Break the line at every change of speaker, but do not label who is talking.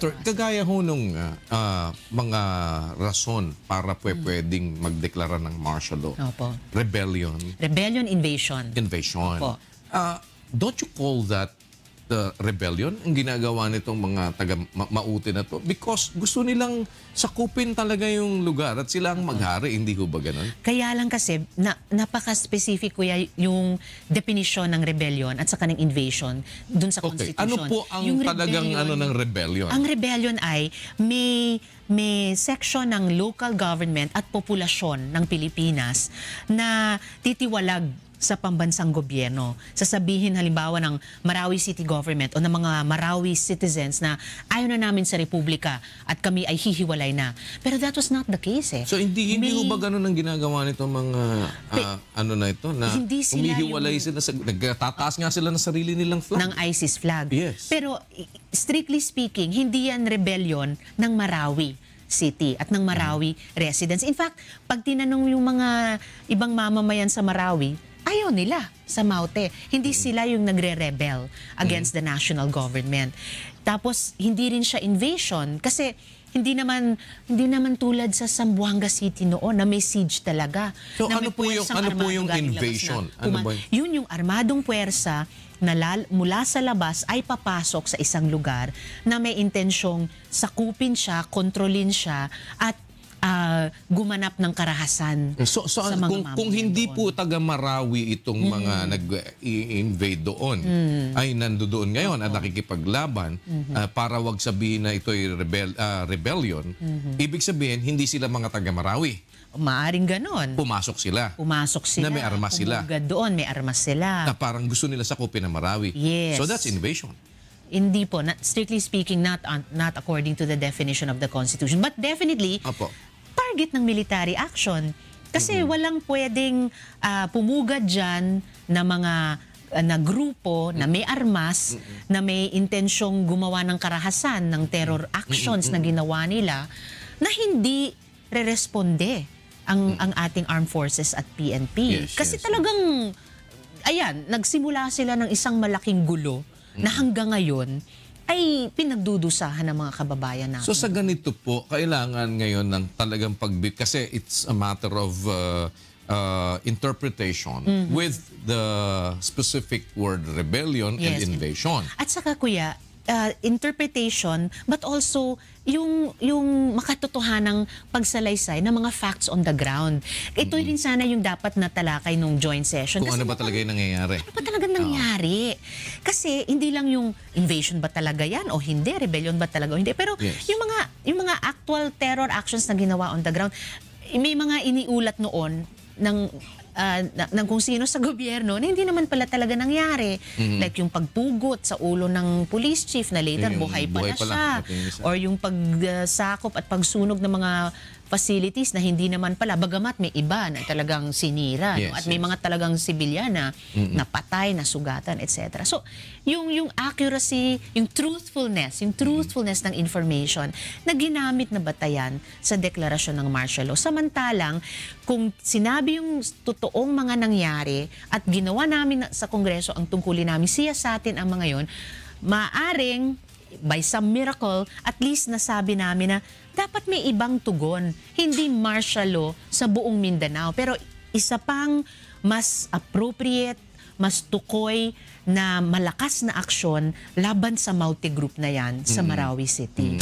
Senator, kagaya ho nung mga rason para pwedeng magdeklara ng martial law.
Opo.
Rebellion.
Rebellion, invasion.
Invasion.
Opo.
Don't you call that rebellion ang ginagawa nitong mga taga-mauti na to? Because gusto nilang sakupin talaga yung lugar at sila ang maghari, hindi ho ba ganun?
Kaya lang kasi, napaka-specific kuya yung definition ng rebellion at saka ng invasion dun sa
Okay,
Constitution.
ano po ang
Yung
talagang ng rebellion?
Ang rebellion ay may section ng local government at populasyon ng Pilipinas na titiwalag sa pambansang gobyerno. Sasabihin halimbawa ng Marawi City Government o ng mga Marawi citizens na ayaw na namin sa Republika at kami ay hihiwalay na. Pero that was not the case eh.
So hindi ho ba ganun ang ginagawa nitong mga ano na ito na humihiwalay sila, nagtataas nga sila ng sarili nilang flag?
Ng ISIS flag.
Yes.
Pero strictly speaking, hindi yan rebellion ng Marawi City at ng Marawi residents. In fact, pag tinanong yung mga ibang mamamayan sa Marawi, ayaw nila sa Maute. Hindi sila yung nagre-rebel against the national government. Tapos, hindi rin siya invasion kasi hindi naman tulad sa Zamboanga City noon na may siege talaga.
So,
na
ano po yung invasion?
Yun yung armadong puwersa na mula sa labas ay papasok sa isang lugar na may intensyong sakupin siya, kontrolin siya, at gumanap ng karahasan sa mga
kung hindi po taga-Marawi itong mga nag-invade doon, ay nandoon ngayon at nakikipaglaban para wag sabihin na ito'y rebellion, ibig sabihin hindi sila mga taga-Marawi.
Maaring ganon.
Pumasok sila.
Na
may armas sila.
Pumugad doon, may armas sila.
Na parang gusto nila sakupin ng Marawi.
Yes.
So that's invasion.
Hindi po. Strictly speaking, not according to the definition of the Constitution. But definitely, target ng military action. Kasi walang pwedeng pumugad dyan na mga na grupo na may armas, na may intensyong gumawa ng karahasan ng terror actions na ginawa nila, na hindi re-responde ang ating armed forces at PNP. Kasi talagang, ayan, nagsimula sila ng isang malaking gulo na hanggang ngayon ay pinagdudusahan ng mga kababayan natin.
So sa ganito po, kailangan ngayon ng talagang kasi it's a matter of interpretation with the specific word rebellion and invasion.
At saka kuya, interpretation but also yung makatotohanang pagsalaysay ng mga facts on the ground. Ito rin sana yung dapat na talakay nung joint session.
Kung ano ba talaga yung nangyayari?
Ano ba talaga nangyari? Kasi hindi lang yung invasion ba talaga yan o hindi, rebellion ba talaga o hindi. Pero yung mga actual terror actions na ginawa on the ground, may mga iniulat noon ng kung sino sa gobyerno na hindi naman pala talaga nangyari. Like yung pagpugot sa ulo ng police chief na later buhay pala siya. Or yung pagsakop at pagsunog ng mga facilities na hindi naman pala, bagamat may iba na talagang sinira. At may mga talagang sibilyan na napatay, nasugatan, etc. So, yung accuracy, yung truthfulness ng information na ginamit na batayan sa deklarasyon ng martial law. Samantalang, kung sinabi yung totoong mga nangyari at ginawa namin sa Kongreso ang tungkulin namin, siyasatin ang mga yon, maaring by some miracle, at least nasabi namin na dapat may ibang tugon. Hindi martial law sa buong Mindanao. Pero isa pang mas appropriate, mas tukoy na malakas na aksyon laban sa multi-group na yan sa Marawi City.